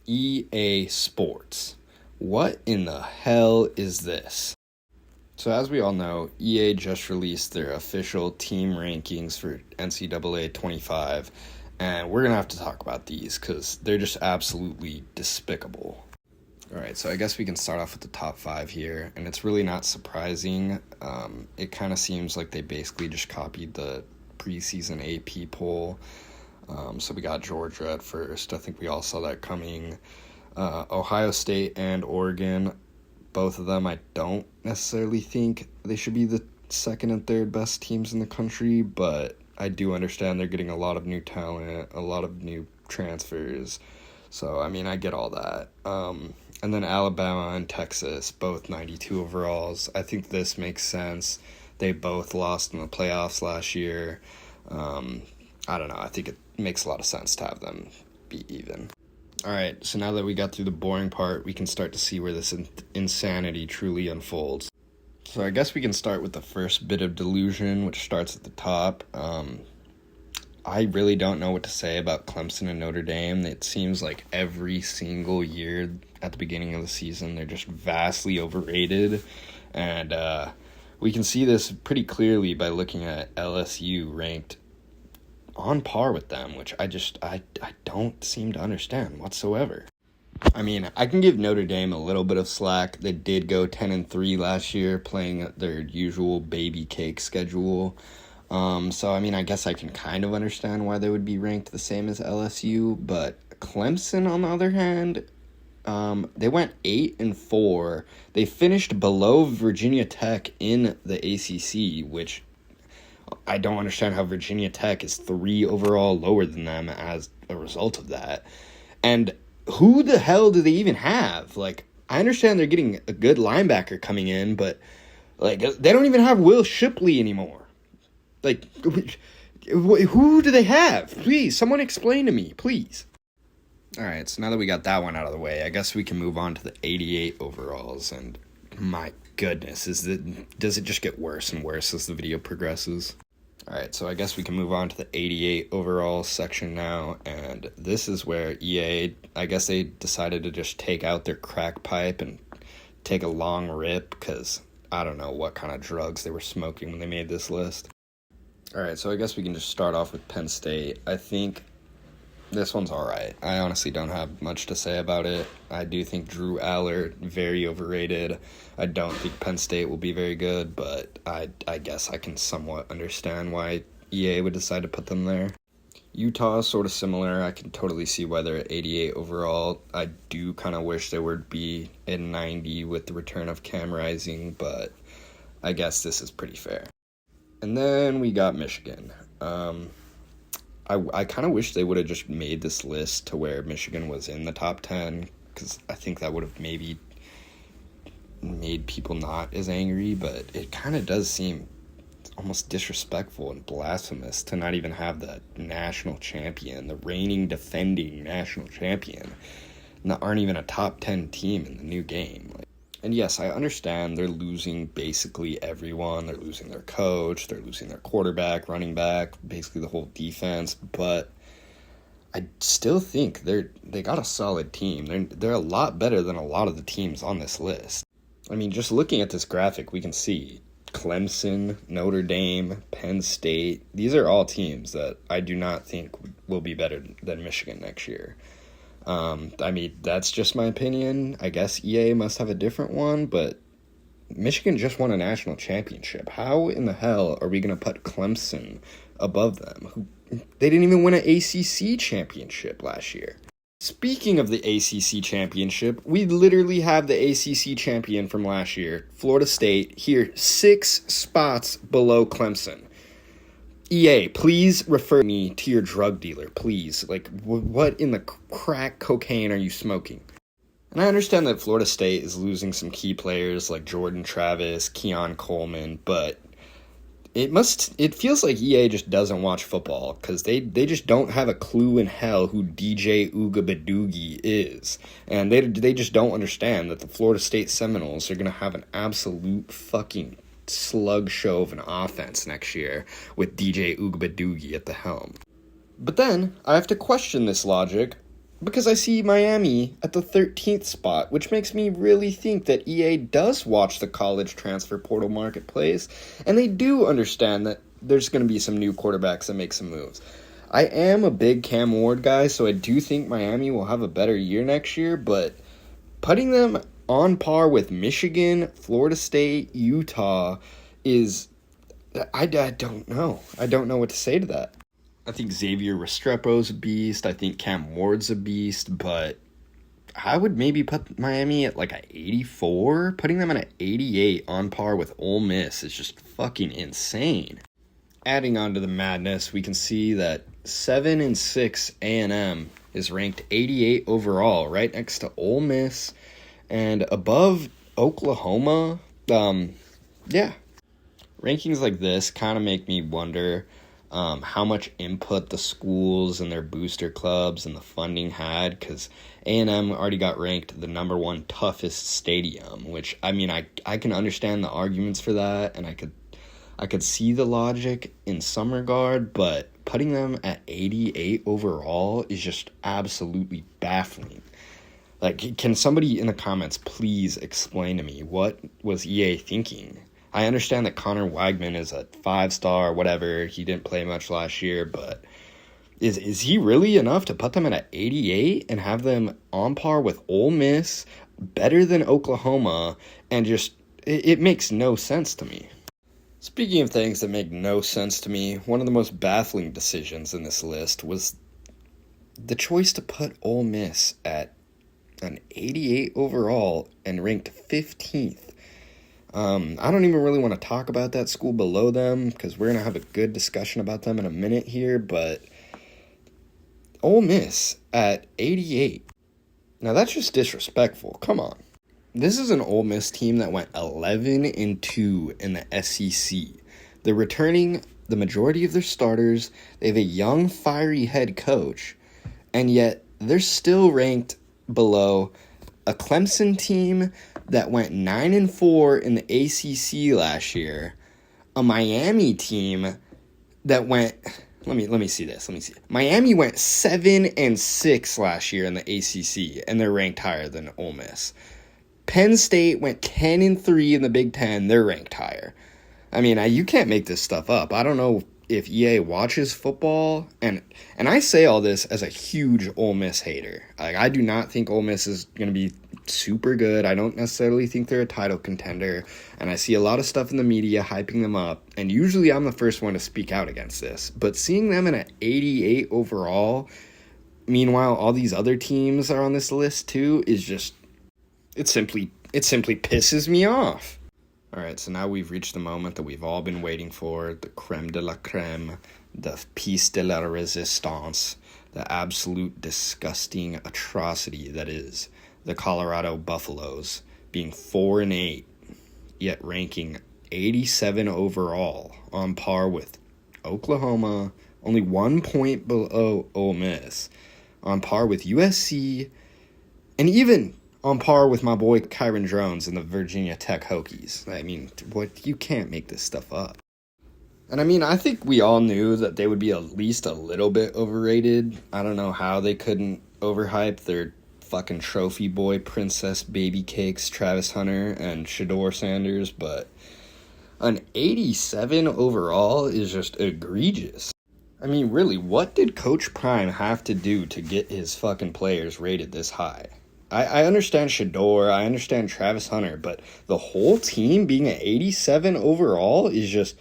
EA Sports. What in the hell is this? So as we all know, EA just released their official team rankings for NCAA 25, and we're going to have to talk about these because they're just absolutely despicable. Alright, so I guess we can start off with the top 5 here, and it's really not surprising. It kind of seems like they basically just copied the preseason AP poll. So we got Georgia at first. I think we all saw that coming. Ohio State and Oregon, both of them I don't necessarily think they should be the second and third best teams in the country, but I do understand they're getting a lot of new talent, a lot of new transfers. So, I mean, I get all that. And then Alabama and Texas, both 92 overalls. I think this makes sense. They both lost in the playoffs last year. I don't know. I think it makes a lot of sense to have them be even. All right, so now that we got through the boring part, we can start to see where this insanity truly unfolds. So I guess we can start with the first bit of delusion, which starts at the top. I really don't know what to say about Clemson and Notre Dame. It seems like every single year at the beginning of the season, they're just vastly overrated. And we can see this pretty clearly by looking at LSU ranked on par with them, which I don't seem to understand whatsoever. I mean, I can give Notre Dame a little bit of slack. They did go 10-3 last year, playing their usual baby cake schedule. So, I mean, I guess I can kind of understand why they would be ranked the same as LSU, but Clemson, on the other hand, they went 8-4. They finished below Virginia Tech in the ACC, which I don't understand how Virginia Tech is 3 overall lower than them as a result of that. And who the hell do they even have? Like, I understand they're getting a good linebacker coming in, but, like, they don't even have Will Shipley anymore. Like, who do they have? Please, someone explain to me, please. All right, so now that we got that one out of the way, I guess we can move on to the 88 overalls. And my goodness, does it just get worse and worse as the video progresses? All right, so I guess we can move on to the 88 overall section now, and this is where EA, I guess they decided to just take out their crack pipe and take a long rip, because I don't know what kind of drugs they were smoking when they made this list. All right, so I guess we can just start off with Penn State. I think this one's all right. I honestly don't have much to say about it. I do think Drew Aller, very overrated. I don't think Penn State will be very good, but I guess I can somewhat understand why EA would decide to put them there. Utah is sort of similar. I can totally see why they're at 88 overall. I do kind of wish they would be at 90 with the return of Cam Rising, but I guess this is pretty fair. And then we got Michigan. I kind of wish they would have just made this list to where Michigan was in the top 10, because I think that would have maybe made people not as angry, but it kind of does seem almost disrespectful and blasphemous to not even have the national champion, the reigning defending national champion, that aren't even a top 10 team in the new game. And yes, I understand they're losing basically everyone. They're losing their coach, they're losing their quarterback, running back, basically the whole defense, but I still think they got a solid team. They're a lot better than a lot of the teams on this list. I mean, just looking at this graphic, we can see Clemson, Notre Dame, Penn State. These are all teams that I do not think will be better than Michigan next year. I mean, that's just my opinion. I guess EA must have a different one, but Michigan just won a national championship. How in the hell are we going to put Clemson above them? They didn't even win an ACC championship last year. Speaking of the ACC championship, we literally have the ACC champion from last year, Florida State, here 6 spots below Clemson. EA, please refer me to your drug dealer, please. Like, what in the crack cocaine are you smoking? And I understand that Florida State is losing some key players like Jordan Travis, Keon Coleman, but it feels like EA just doesn't watch football, because they just don't have a clue in hell who DJ Ugabadoogie is. And they just don't understand that the Florida State Seminoles are going to have an absolute fucking slug show of an offense next year with DJ Ugabadoogie at the helm. But then I have to question this logic Because I see Miami at the 13th spot, which makes me really think that EA does watch the college transfer portal marketplace, and they do understand that there's going to be some new quarterbacks that make some moves. I am a big Cam Ward guy, so I do think Miami will have a better year next year, but putting them on par with Michigan, Florida State, Utah is... I don't know. I don't know what to say to that. I think Xavier Restrepo's a beast. I think Cam Ward's a beast, but I would maybe put Miami at like an 84. Putting them at an 88 on par with Ole Miss is just fucking insane. Adding on to the madness, we can see that 7-6 A&M is ranked 88 overall, right next to Ole Miss and above Oklahoma. Yeah. Rankings like this kind of make me wonder how much input the schools and their booster clubs and the funding had, because A&M already got ranked the number 1 toughest stadium, which, I mean, I can understand the arguments for that, and I could see the logic in some regard, but putting them at 88 overall is just absolutely baffling. Like, can somebody in the comments please explain to me what was EA thinking? I understand that Connor Wagman is a 5-star, whatever. He didn't play much last year, but is he really enough to put them at an 88 and have them on par with Ole Miss, better than Oklahoma, and just, it makes no sense to me. Speaking of things that make no sense to me, one of the most baffling decisions in this list was the choice to put Ole Miss at an 88 overall and ranked 15th. I don't even really want to talk about that school below them because we're going to have a good discussion about them in a minute here, but Ole Miss at 88. Now that's just disrespectful. Come on. This is an Ole Miss team that went 11-2 in the SEC. They're returning the majority of their starters. They have a young, fiery head coach, and yet they're still ranked below a Clemson team that went 9-4 in the ACC last year, a Miami team that went, let me see this. Miami went 7-6 last year in the ACC, and they're ranked higher than Ole Miss. Penn State went 10-3 in the Big Ten, they're ranked higher. I mean, you can't make this stuff up. I don't know if EA watches football, and I say all this as a huge Ole Miss hater. Like, I do not think Ole Miss is going to be super good. I don't necessarily think they're a title contender, and I see a lot of stuff in the media hyping them up, and usually I'm the first one to speak out against this. But seeing them in an 88 overall, meanwhile all these other teams are on this list too, is just, it simply pisses me off. Alright, so now we've reached the moment that we've all been waiting for, the creme de la creme, the piece de la resistance, the absolute disgusting atrocity that is the Colorado Buffaloes being 4-8, yet ranking 87 overall, on par with Oklahoma, only 1 point below Ole Miss, on par with USC, and even on par with my boy Kyron Drones and the Virginia Tech Hokies. I mean, you can't make this stuff up. And I mean, I think we all knew that they would be at least a little bit overrated. I don't know how they couldn't overhype their fucking trophy boy princess baby cakes, Travis Hunter and Shedeur Sanders, but an 87 overall is just egregious. I mean, really, what did Coach Prime have to do to get his fucking players rated this high? I understand Shedeur, I understand Travis Hunter, but the whole team being an 87 overall is just...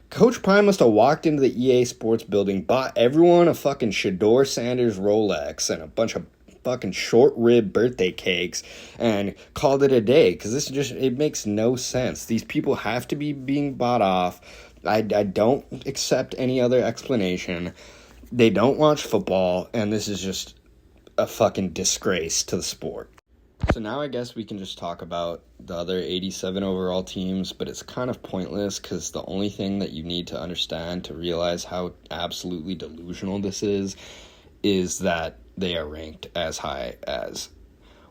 Coach Prime must have walked into the EA Sports building, bought everyone a fucking Shedeur Sanders Rolex and a bunch of fucking short rib birthday cakes and called it a day, because this just, it makes no sense. These people have to be being bought off. I don't accept any other explanation. They don't watch football, and this is just a fucking disgrace to the sport. So now I guess we can just talk about the other 87 overall teams, but it's kind of pointless because the only thing that you need to understand to realize how absolutely delusional this is that they are ranked as high as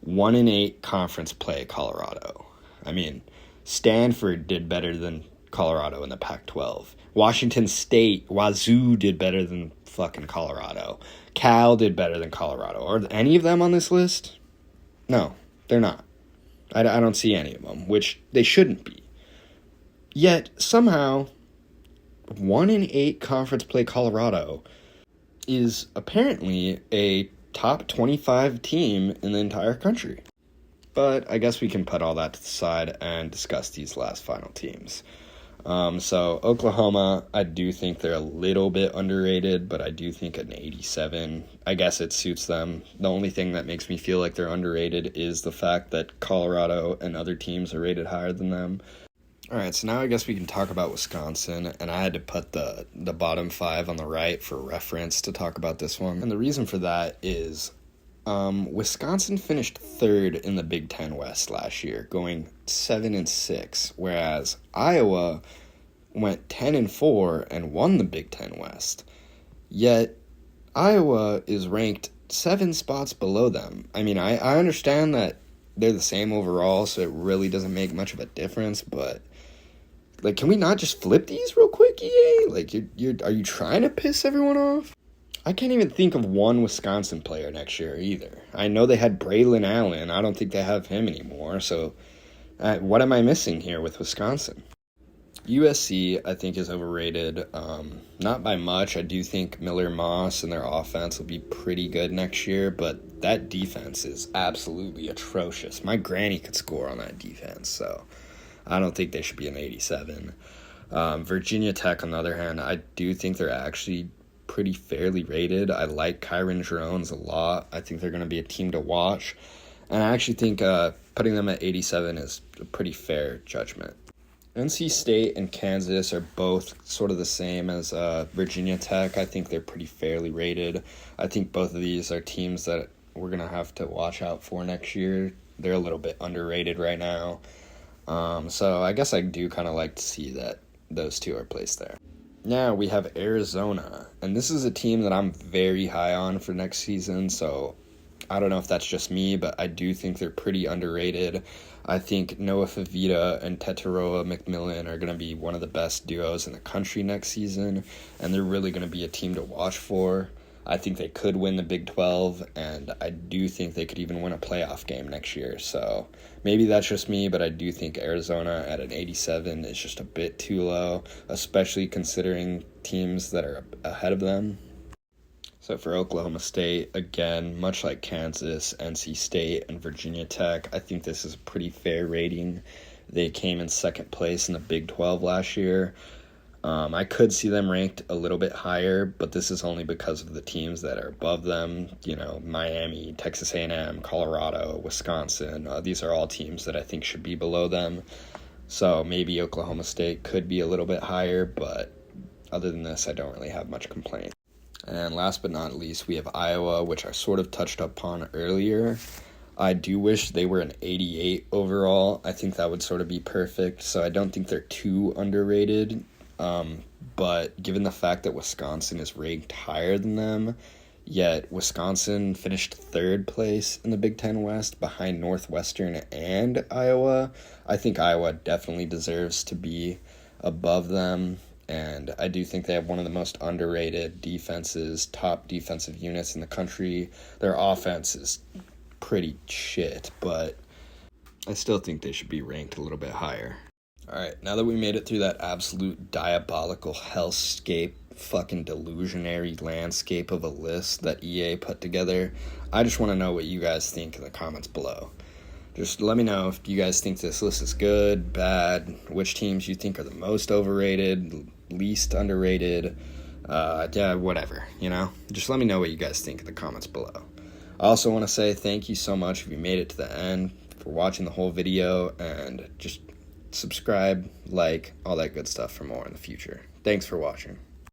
1-8 conference play Colorado. I mean, Stanford did better than Colorado in the Pac-12. Washington State, Wazoo did better than fucking Colorado. Cal did better than Colorado. Are any of them on this list? No, they're not. I don't see any of them, which they shouldn't be. Yet, somehow, 1 in 8 conference play Colorado is apparently a top 25 team in the entire country. But I guess we can put all that to the side and discuss these last final teams. So Oklahoma, I do think they're a little bit underrated, but I do think an 87, I guess it suits them. The only thing that makes me feel like they're underrated is the fact that Colorado and other teams are rated higher than them. All right, so now I guess we can talk about Wisconsin, and I had to put the bottom 5 on the right for reference to talk about this one. And the reason for that is Wisconsin finished 3rd in the Big Ten West last year, going 7-6, whereas Iowa went 10-4 and won the Big Ten West. Yet Iowa is ranked 7 spots below them. I mean, I understand that they're the same overall, so it really doesn't make much of a difference, but like, can we not just flip these real quick, EA? Like, are you trying to piss everyone off? I can't even think of one Wisconsin player next year either. I know they had Braylon Allen. I don't think they have him anymore. So what am I missing here with Wisconsin? USC, I think, is overrated. Not by much. I do think Miller Moss and their offense will be pretty good next year, but that defense is absolutely atrocious. My granny could score on that defense, so I don't think they should be an 87. Virginia Tech, on the other hand, I do think they're actually pretty fairly rated. I like Kyron Jones a lot. I think they're going to be a team to watch. And I actually think putting them at 87 is a pretty fair judgment. NC State and Kansas are both sort of the same as Virginia Tech. I think they're pretty fairly rated. I think both of these are teams that we're going to have to watch out for next year. They're a little bit underrated right now. So I guess I do kind of like to see that those two are placed there. Now we have Arizona, and this is a team that I'm very high on for next season, so I don't know if that's just me, but I do think they're pretty underrated. I think Noah Fafita and Tetaroa McMillan are going to be one of the best duos in the country next season, and they're really going to be a team to watch for. I think they could win the Big 12, and I do think they could even win a playoff game next year. So maybe that's just me, but I do think Arizona at an 87 is just a bit too low, especially considering teams that are ahead of them. So for Oklahoma State, again, much like Kansas, NC State, and Virginia Tech, I think this is a pretty fair rating. They came in 2nd place in the Big 12 last year. I could see them ranked a little bit higher, but this is only because of the teams that are above them. You know, Miami, Texas A&M, Colorado, Wisconsin. These are all teams that I think should be below them. So maybe Oklahoma State could be a little bit higher, but other than this, I don't really have much complaint. And last but not least, we have Iowa, which I sort of touched upon earlier. I do wish they were an 88 overall. I think that would sort of be perfect. So I don't think they're too underrated. But given the fact that Wisconsin is ranked higher than them, yet Wisconsin finished 3rd place in the Big Ten West behind Northwestern and Iowa, I think Iowa definitely deserves to be above them. And I do think they have one of the most underrated defenses, top defensive units in the country. Their offense is pretty shit, but I still think they should be ranked a little bit higher. All right, now that we made it through that absolute diabolical hellscape, fucking delusionary landscape of a list that EA put together, I just want to know what you guys think in the comments below. Just let me know if you guys think this list is good, bad, which teams you think are the most overrated, least underrated, whatever, you know? Just let me know what you guys think in the comments below. I also want to say thank you so much if you made it to the end, for watching the whole video, and just subscribe, like, all that good stuff for more in the future. Thanks for watching.